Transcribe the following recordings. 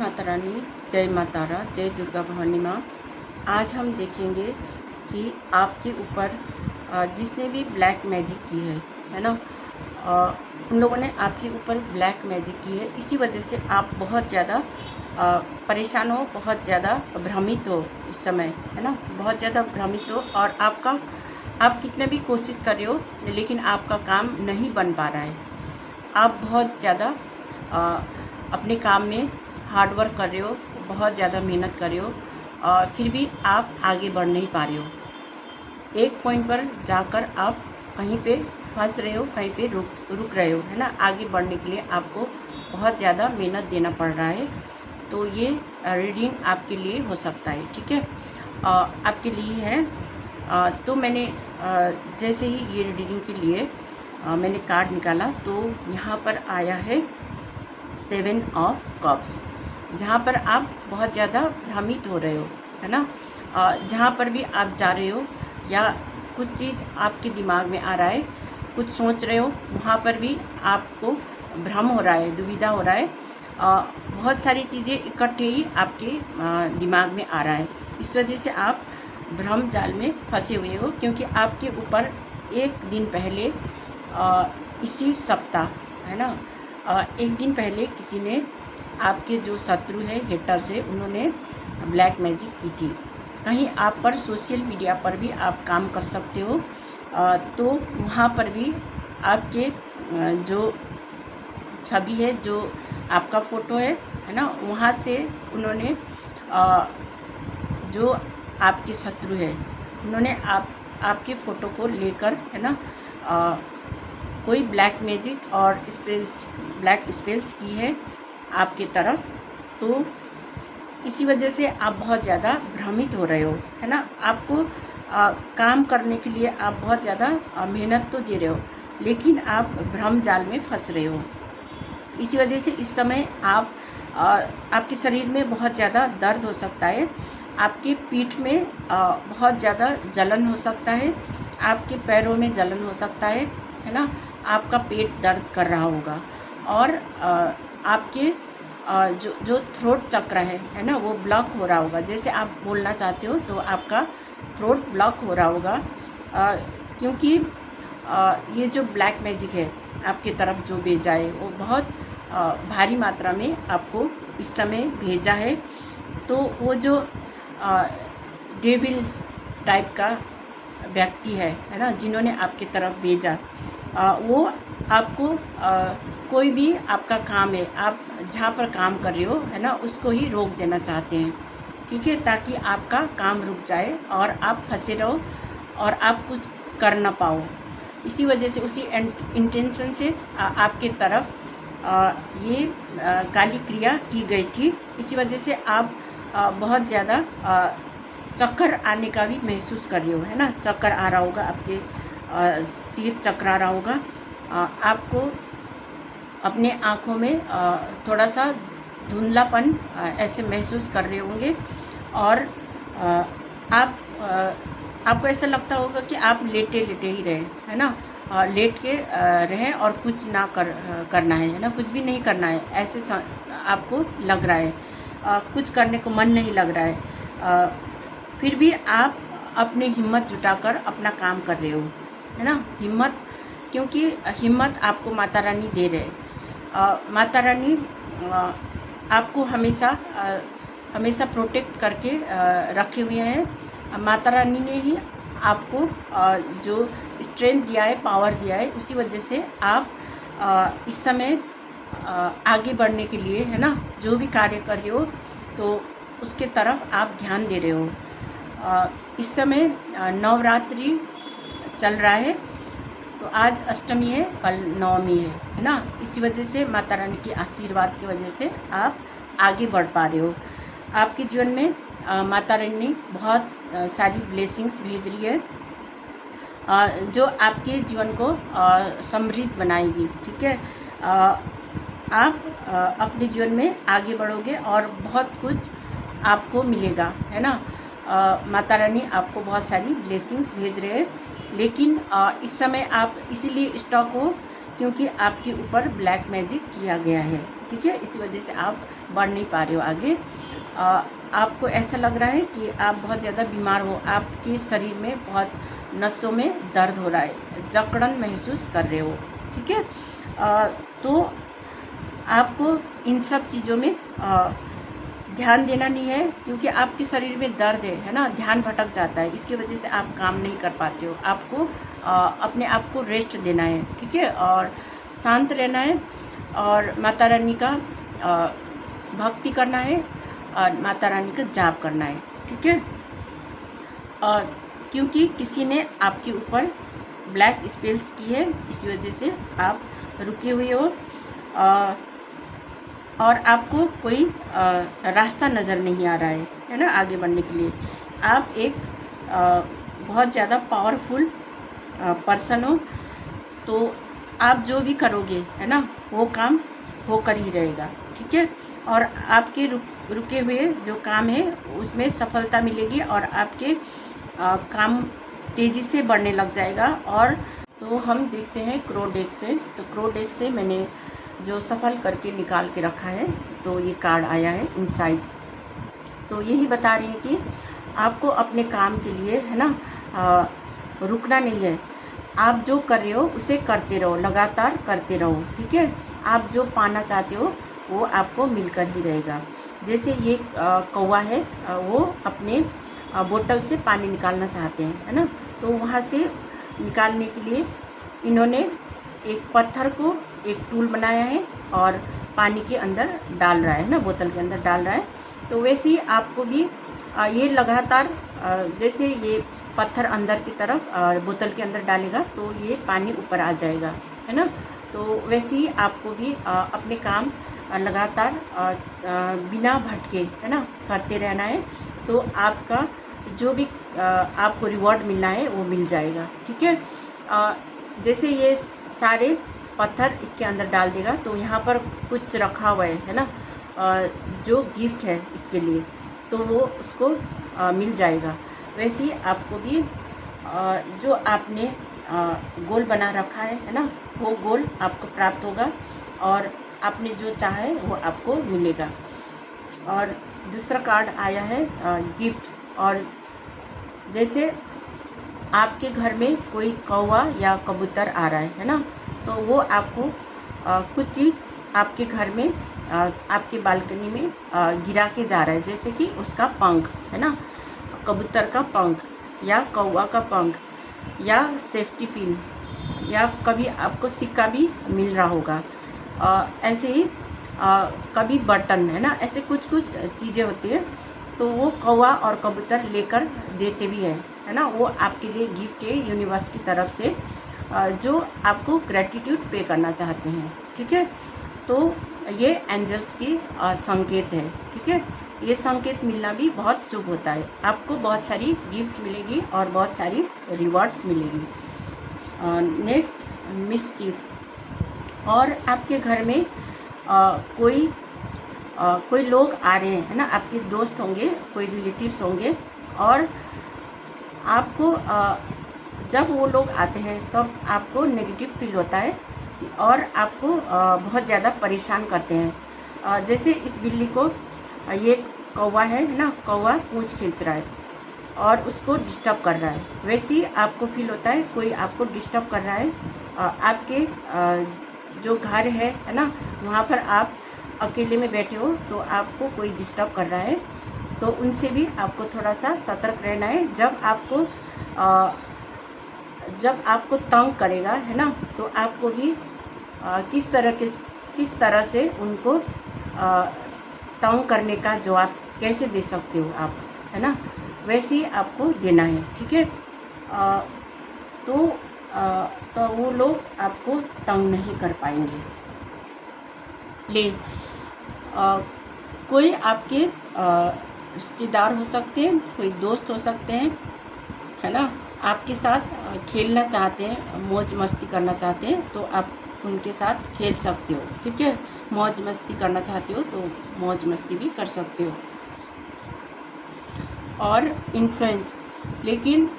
माता रानी, जय माता रा, जय दुर्गा भवानी माँ। आज हम देखेंगे कि आपके ऊपर जिसने भी ब्लैक मैजिक की है ना, उन लोगों ने आपके ऊपर ब्लैक मैजिक की है। इसी वजह से आप बहुत ज़्यादा परेशान हो, बहुत ज़्यादा भ्रमित हो इस समय, है ना, बहुत ज़्यादा भ्रमित हो। और आप कितने भी कोशिश कर रहे हो लेकिन आपका काम नहीं बन पा रहा है। आप बहुत ज़्यादा अपने काम में हार्ड वर्क कर रहे हो, बहुत ज़्यादा मेहनत कर रहे हो और फिर भी आप आगे बढ़ नहीं पा रहे हो। एक पॉइंट पर जाकर आप कहीं पे फंस रहे हो, कहीं पे रुक रहे हो, है ना। आगे बढ़ने के लिए आपको बहुत ज़्यादा मेहनत देना पड़ रहा है। तो ये रीडिंग आपके लिए हो सकता है, ठीक है, आपके लिए है। तो मैंने जैसे ही ये रीडिंग के लिए मैंने कार्ड निकाला तो यहाँ पर आया है 7 ऑफ कप्स, जहाँ पर आप बहुत ज़्यादा भ्रमित हो रहे हो, है ना। जहाँ पर भी आप जा रहे हो या कुछ चीज़ आपके दिमाग में आ रहा है, कुछ सोच रहे हो, वहाँ पर भी आपको भ्रम हो रहा है, दुविधा हो रहा है। बहुत सारी चीज़ें इकट्ठे ही आपके दिमाग में आ रहा है। इस वजह से आप भ्रम जाल में फंसे हुए हो, क्योंकि आपके ऊपर एक दिन पहले इसी सप्ताह, है ना, एक दिन पहले किसी ने, आपके जो शत्रु है, हेटर्स है, उन्होंने ब्लैक मैजिक की थी। कहीं आप पर सोशल मीडिया पर भी आप काम कर सकते हो, तो वहाँ पर भी आपके जो छवि है, जो आपका फ़ोटो है ना, वहाँ से उन्होंने जो आपके शत्रु है, उन्होंने आपके फ़ोटो को लेकर, है ना, कोई ब्लैक मैजिक और ब्लैक स्पेल्स की है आपके तरफ। तो इसी वजह से आप बहुत ज़्यादा भ्रमित हो रहे हो, है ना। आपको काम करने के लिए आप बहुत ज़्यादा मेहनत तो दे रहे हो, लेकिन आप भ्रम जाल में फंस रहे हो। इसी वजह से इस समय आपके शरीर में बहुत ज़्यादा दर्द हो सकता है, आपके पीठ में बहुत ज़्यादा जलन हो सकता है, आपके पैरों में जलन हो सकता है ना। आपका पेट दर्द कर रहा होगा और आपके जो थ्रोट चक्र है ना, वो ब्लॉक हो रहा होगा। जैसे आप बोलना चाहते हो तो आपका थ्रोट ब्लॉक हो रहा होगा, क्योंकि ये जो ब्लैक मैजिक है आपके तरफ जो भेजा है, वो बहुत भारी मात्रा में आपको इस समय भेजा है। तो वो जो डेविल टाइप का व्यक्ति है ना, जिन्होंने आपकी तरफ भेजा, वो आपको कोई भी आपका काम है, आप जहाँ पर काम कर रहे हो, है ना, उसको ही रोक देना चाहते हैं, ठीक है, ताकि आपका काम रुक जाए और आप फंसे रहो और आप कुछ कर ना पाओ। इसी वजह से, उसी इंटेंशन से आपके तरफ ये काली क्रिया की गई थी। इसी वजह से आप बहुत ज़्यादा चक्कर आने का भी महसूस कर रहे हो, है ना। चक्कर आ रहा होगा, आपके सिर चकरा रहा होगा, आपको अपने आँखों में थोड़ा सा धुंधलापन ऐसे महसूस कर रहे होंगे और आपको ऐसा लगता होगा कि आप लेटे लेटे ही रहे, है ना, लेट के रहें और कुछ ना करना है ना, कुछ भी नहीं करना है, ऐसे आपको लग रहा है। कुछ करने को मन नहीं लग रहा है, फिर भी आप अपनी हिम्मत जुटाकर अपना काम कर रहे हो, है ना। हिम्मत, क्योंकि हिम्मत आपको माता रानी दे रहे हैं। माता रानी आपको हमेशा प्रोटेक्ट करके रखे हुए हैं। माता रानी ने ही आपको जो स्ट्रेंथ दिया है, पावर दिया है, उसी वजह से आप इस समय आगे बढ़ने के लिए, है ना, जो भी कार्य कर रहे हो तो उसके तरफ आप ध्यान दे रहे हो। इस समय नवरात्रि चल रहा है, तो आज अष्टमी है, कल नवमी है ना। इसी वजह से माता रानी के आशीर्वाद की वजह से आप आगे बढ़ पा रहे हो। आपके जीवन में माता रानी बहुत सारी ब्लेसिंग्स भेज रही है, जो आपके जीवन को समृद्ध बनाएगी, ठीक है। आप अपने जीवन में आगे बढ़ोगे और बहुत कुछ आपको मिलेगा, है ना। माता रानी आपको बहुत सारी ब्लेसिंग्स भेज रहे हैं, लेकिन इस समय आप इसीलिए स्टॉक हो क्योंकि आपके ऊपर ब्लैक मैजिक किया गया है, ठीक है। इसी वजह से आप बढ़ नहीं पा रहे हो आगे। आपको ऐसा लग रहा है कि आप बहुत ज़्यादा बीमार हो, आपके शरीर में बहुत नसों में दर्द हो रहा है, जकड़न महसूस कर रहे हो, ठीक है। तो आपको इन सब चीज़ों में ध्यान देना नहीं है, क्योंकि आपके शरीर में दर्द है ना, ध्यान भटक जाता है, इसकी वजह से आप काम नहीं कर पाते हो। आपको अपने आप को रेस्ट देना है, ठीक है, और शांत रहना है, और माता रानी का भक्ति करना है, और माता रानी का जाप करना है, ठीक है। और क्योंकि किसी ने आपके ऊपर ब्लैक स्पेल्स की है, इसी वजह से आप रुके हुए हो, और आपको कोई रास्ता नज़र नहीं आ रहा है ना, आगे बढ़ने के लिए। आप एक बहुत ज़्यादा पावरफुल पर्सन हो, तो आप जो भी करोगे है ना, वो काम होकर ही रहेगा, ठीक है। और आपके रुके हुए जो काम है उसमें सफलता मिलेगी, और आपके काम तेज़ी से बढ़ने लग जाएगा। और तो हम देखते हैं क्रो डेक से। तो क्रो डेक से मैंने जो सफल करके निकाल के रखा है, तो ये कार्ड आया है इनसाइड। तो यही बता रही है कि आपको अपने काम के लिए है ना रुकना नहीं है। आप जो कर रहे हो उसे करते रहो, लगातार करते रहो, ठीक है। आप जो पाना चाहते हो वो आपको मिलकर ही रहेगा। जैसे ये कौवा है, वो अपने बोतल से पानी निकालना चाहते हैं, है ना। तो वहाँ से निकालने के लिए इन्होंने एक पत्थर को एक टूल बनाया है, और पानी के अंदर डाल रहा है ना, बोतल के अंदर डाल रहा है। तो वैसे ही आपको भी ये लगातार जैसे ये पत्थर अंदर की तरफ बोतल के अंदर डालेगा तो ये पानी ऊपर आ जाएगा, है ना। तो वैसे ही आपको भी अपने काम लगातार बिना भटके है ना करते रहना है। तो आपका जो भी आपको रिवॉर्ड मिलना है वो मिल जाएगा, ठीक है। जैसे ये सारे पत्थर इसके अंदर डाल देगा, तो यहाँ पर कुछ रखा हुआ है ना, जो गिफ्ट है इसके लिए, तो वो उसको मिल जाएगा। वैसे ही आपको भी जो आपने गोल बना रखा है ना, वो गोल आपको प्राप्त होगा, और आपने जो चाहा है वो आपको मिलेगा। और दूसरा कार्ड आया है गिफ्ट। और जैसे आपके घर में कोई कौवा या कबूतर आ रहा है ना, तो वो आपको कुछ चीज़ आपके घर में आपके बालकनी में गिरा के जा रहा है, जैसे कि उसका पंख है ना, कबूतर का पंख या कौवा का पंख, या सेफ्टी पिन, या कभी आपको सिक्का भी मिल रहा होगा। ऐसे ही कभी बटन है ना, ऐसे कुछ कुछ चीज़ें होती है, तो वो कौवा और कबूतर लेकर देते भी है ना। वो आपके लिए गिफ्ट है यूनिवर्स की तरफ से, जो आपको ग्रेटिट्यूड पे करना चाहते हैं, ठीक है। तो ये एंजल्स की संकेत है, ठीक है। ये संकेत मिलना भी बहुत शुभ होता है। आपको बहुत सारी गिफ्ट मिलेगी और बहुत सारी रिवॉर्ड्स मिलेगी। Next mischief. और आपके घर में कोई लोग आ रहे हैं, है ना, आपके दोस्त होंगे, कोई रिलेटिव्स होंगे, और आपको जब वो लोग आते हैं तब आपको नेगेटिव फील होता है, और आपको बहुत ज़्यादा परेशान करते हैं। जैसे इस बिल्ली को ये कौवा है ना, कौवा पूंछ खींच रहा है और उसको डिस्टर्ब कर रहा है, वैसे ही आपको फील होता है कोई आपको डिस्टर्ब कर रहा है। आपके जो घर है ना, वहाँ पर आप अकेले में बैठे हो, तो आपको कोई डिस्टर्ब कर रहा है, तो उनसे भी आपको थोड़ा सा सतर्क रहना है। जब आपको तंग करेगा है ना, तो आपको भी किस तरह से उनको तंग करने का जवाब कैसे दे सकते हो आप, है ना, वैसे ही आपको देना है, ठीक है। तो वो लोग आपको तंग नहीं कर पाएंगे। कोई आपके रिश्तेदार हो सकते हैं, कोई दोस्त हो सकते हैं, है ना, आपके साथ खेलना चाहते हैं, मौज मस्ती करना चाहते हैं, तो आप उनके साथ खेल सकते हो, ठीक है। मौज मस्ती करना चाहते हो तो मौज मस्ती भी कर सकते हो। और इन्फ्लुएंस, लेकिन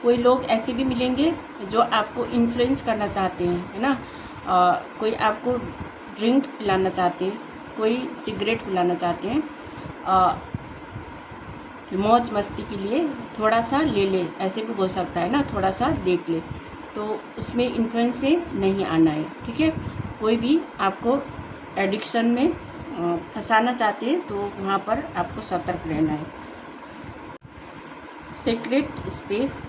कोई लोग ऐसे भी मिलेंगे जो आपको इन्फ्लुएंस करना चाहते हैं, है ना। कोई आपको ड्रिंक पिलाना चाहते हैं, कोई सिगरेट पिलाना चाहते हैं, मौज मस्ती के लिए थोड़ा सा ले ले, ऐसे भी बोल सकता है ना, थोड़ा सा देख ले, तो उसमें इन्फ्लुएंस में नहीं आना है, ठीक है। कोई भी आपको एडिक्शन में फंसाना चाहते हैं तो वहाँ पर आपको सतर्क रहना है। सीक्रेट स्पेस,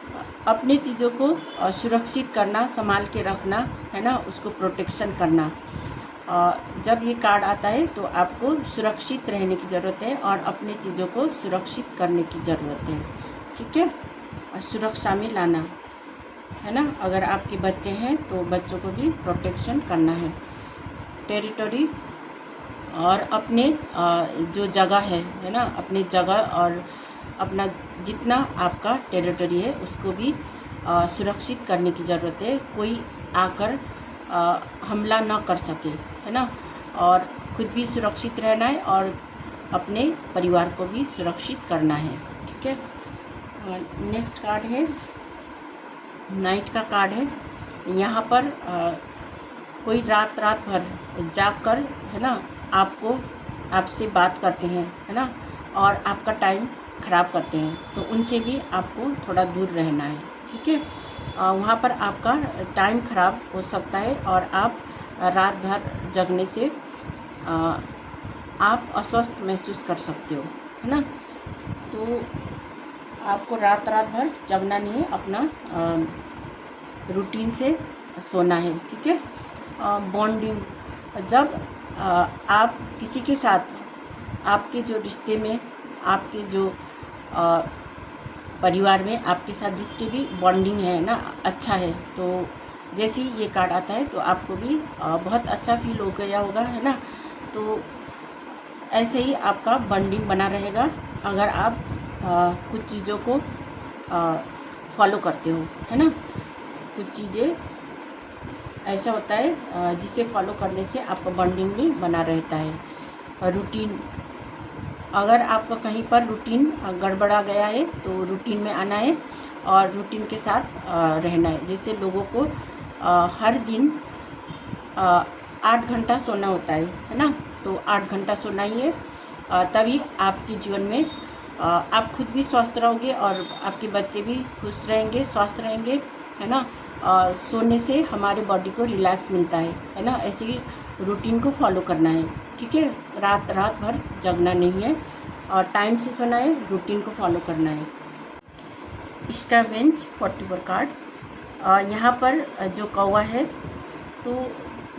अपनी चीज़ों को सुरक्षित करना, संभाल के रखना, है ना, उसको प्रोटेक्शन करना। जब ये कार्ड आता है तो आपको सुरक्षित रहने की ज़रूरत है और अपनी चीज़ों को सुरक्षित करने की ज़रूरत है, ठीक है, और सुरक्षा में लाना, है ना। अगर आपके बच्चे हैं तो बच्चों को भी प्रोटेक्शन करना है। टेरिटरी, और अपने जो जगह है ना, अपनी जगह और अपना जितना आपका टेरिटरी है उसको भी सुरक्षित करने की ज़रूरत है। कोई आकर हमला ना कर सके, है ना, और खुद भी सुरक्षित रहना है और अपने परिवार को भी सुरक्षित करना है, ठीक है। नेक्स्ट कार्ड है नाइट का कार्ड है। यहाँ पर कोई रात भर जाग कर, है ना, आपसे बात करते हैं, है ना, और आपका टाइम ख़राब करते हैं, तो उनसे भी आपको थोड़ा दूर रहना है, ठीक है। वहाँ पर आपका टाइम ख़राब हो सकता है और आप रात भर जगने से आप अस्वस्थ महसूस कर सकते हो, है ना। तो आपको रात भर जगना नहीं है, अपना रूटीन से सोना है, ठीक है। बॉन्डिंग, जब आप किसी के साथ, आपके जो रिश्ते में, आपके जो परिवार में आपके साथ जिसकी भी बॉन्डिंग है ना, अच्छा है, तो जैसे ही ये कार्ड आता है तो आपको भी बहुत अच्छा फील हो गया होगा, है ना। तो ऐसे ही आपका बॉन्डिंग बना रहेगा अगर आप कुछ चीज़ों को फॉलो करते हो, है ना। कुछ चीज़ें ऐसा होता है जिसे फॉलो करने से आपका बॉन्डिंग भी बना रहता है। रूटीन, अगर आपका कहीं पर रूटीन गड़बड़ा गया है तो रूटीन में आना है और रूटीन के साथ रहना है। जैसे लोगों को हर दिन 8 घंटा सोना होता है ना, तो 8 घंटा सोना ही है, तभी आपके जीवन में आप खुद भी स्वस्थ रहोगे और आपके बच्चे भी खुश रहेंगे, स्वस्थ रहेंगे, है ना। सोने से हमारे बॉडी को रिलैक्स मिलता है ना। ऐसे ही रूटीन को फॉलो करना है, ठीक है। रात भर जगना नहीं है और टाइम से सोना है, रूटीन को फॉलो करना है। स्कैवेंज 44 कार्ड, यहाँ पर जो कौवा है, तो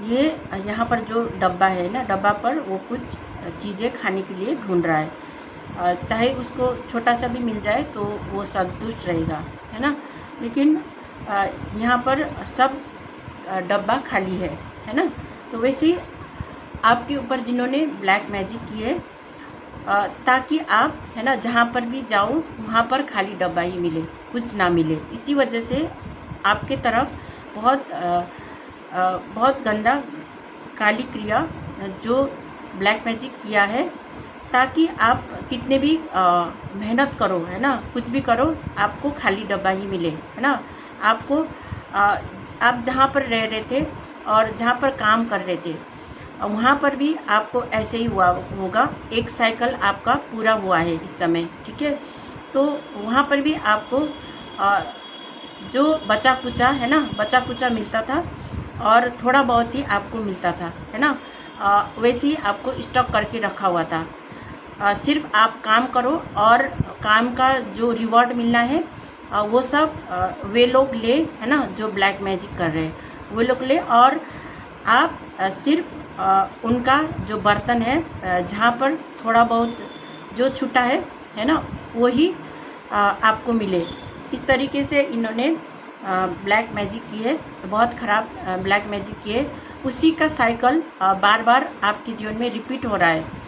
ये यहाँ पर जो डब्बा है ना, डब्बा पर वो कुछ चीज़ें खाने के लिए ढूंढ रहा है। चाहे उसको छोटा सा भी मिल जाए तो वो संतुष्ट रहेगा, है ना। लेकिन यहाँ पर सब डब्बा खाली है ना। तो वैसे ही आपके ऊपर जिन्होंने ब्लैक मैजिक की है, ताकि आप, है ना, जहाँ पर भी जाओ वहाँ पर खाली डब्बा ही मिले, कुछ ना मिले। इसी वजह से आपके तरफ बहुत गंदा काली क्रिया जो ब्लैक मैजिक किया है, ताकि आप कितने भी मेहनत करो, है ना, कुछ भी करो, आपको खाली डब्बा ही मिले, है ना। आपको आप जहाँ पर रह रहे थे और जहाँ पर काम कर रहे थे वहाँ पर भी आपको ऐसे ही हुआ होगा। एक साइकिल आपका पूरा हुआ है इस समय, ठीक है। तो वहाँ पर भी आपको जो बचा कुचा, है ना, बचा कुचा मिलता था और थोड़ा बहुत ही आपको मिलता था, है ना। वैसे ही आपको स्टॉक करके रखा हुआ था। सिर्फ आप काम करो और काम का जो रिवॉर्ड मिलना है वो सब वे लोग ले, है ना, जो ब्लैक मैजिक कर रहे हैं वे लोग ले, और आप सिर्फ उनका जो बर्तन है, जहाँ पर थोड़ा बहुत जो छूटा है ना, वही आपको मिले। इस तरीके से इन्होंने ब्लैक मैजिक की है, बहुत ख़राब ब्लैक मैजिक की है। उसी का साइकिल बार बार आपके जीवन में रिपीट हो रहा है।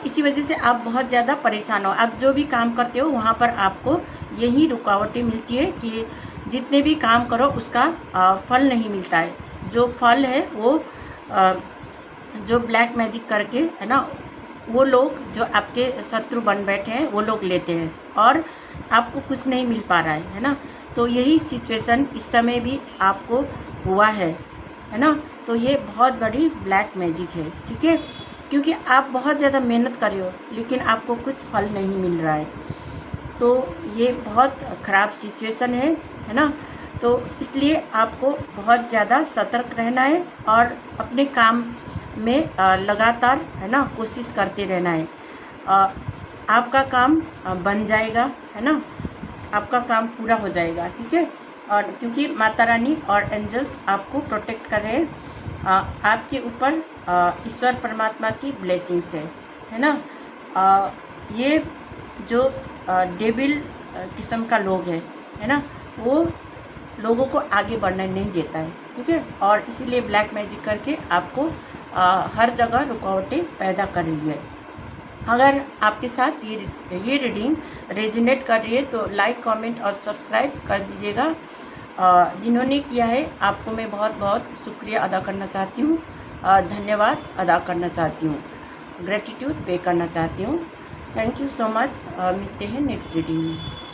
इसी वजह से आप बहुत ज़्यादा परेशान हो। आप जो भी काम करते हो वहाँ पर आपको यही रुकावटें मिलती है कि जितने भी काम करो उसका फल नहीं मिलता है। जो फल है वो जो ब्लैक मैजिक करके, है ना, वो लोग जो आपके शत्रु बन बैठे हैं वो लोग लेते हैं और आपको कुछ नहीं मिल पा रहा है ना। तो यही सिचुएशन इस समय भी आपको हुआ है ना। तो ये बहुत बड़ी ब्लैक मैजिक है, ठीक है। क्योंकि आप बहुत ज़्यादा मेहनत कर रहे हो लेकिन आपको कुछ फल नहीं मिल रहा है। तो ये बहुत ख़राब सिचुएशन है ना। तो इसलिए आपको बहुत ज़्यादा सतर्क रहना है और अपने काम में लगातार है ना कोशिश करते रहना है। आपका काम बन जाएगा, है ना, आपका काम पूरा हो जाएगा, ठीक है। और क्योंकि माता रानी और एंजल्स आपको प्रोटेक्ट कर रहे हैं, आपके ऊपर ईश्वर परमात्मा की ब्लेसिंग्स है ना। ये जो डेविल किस्म का लोग है ना, वो लोगों को आगे बढ़ने नहीं देता है, ठीक है। और इसीलिए ब्लैक मैजिक करके आपको हर जगह रुकावटें पैदा कर रही है। अगर आपके साथ ये रीडिंग रेजोनेट कर रही है तो लाइक, कमेंट और सब्सक्राइब कर दीजिएगा। जिन्होंने किया है आपको मैं बहुत बहुत शुक्रिया अदा करना चाहती हूँ, धन्यवाद अदा करना चाहती हूँ, ग्रेटिट्यूड पे करना चाहती हूँ। Thank you so much. मिलते हैं नेक्स्ट रीडिंग में।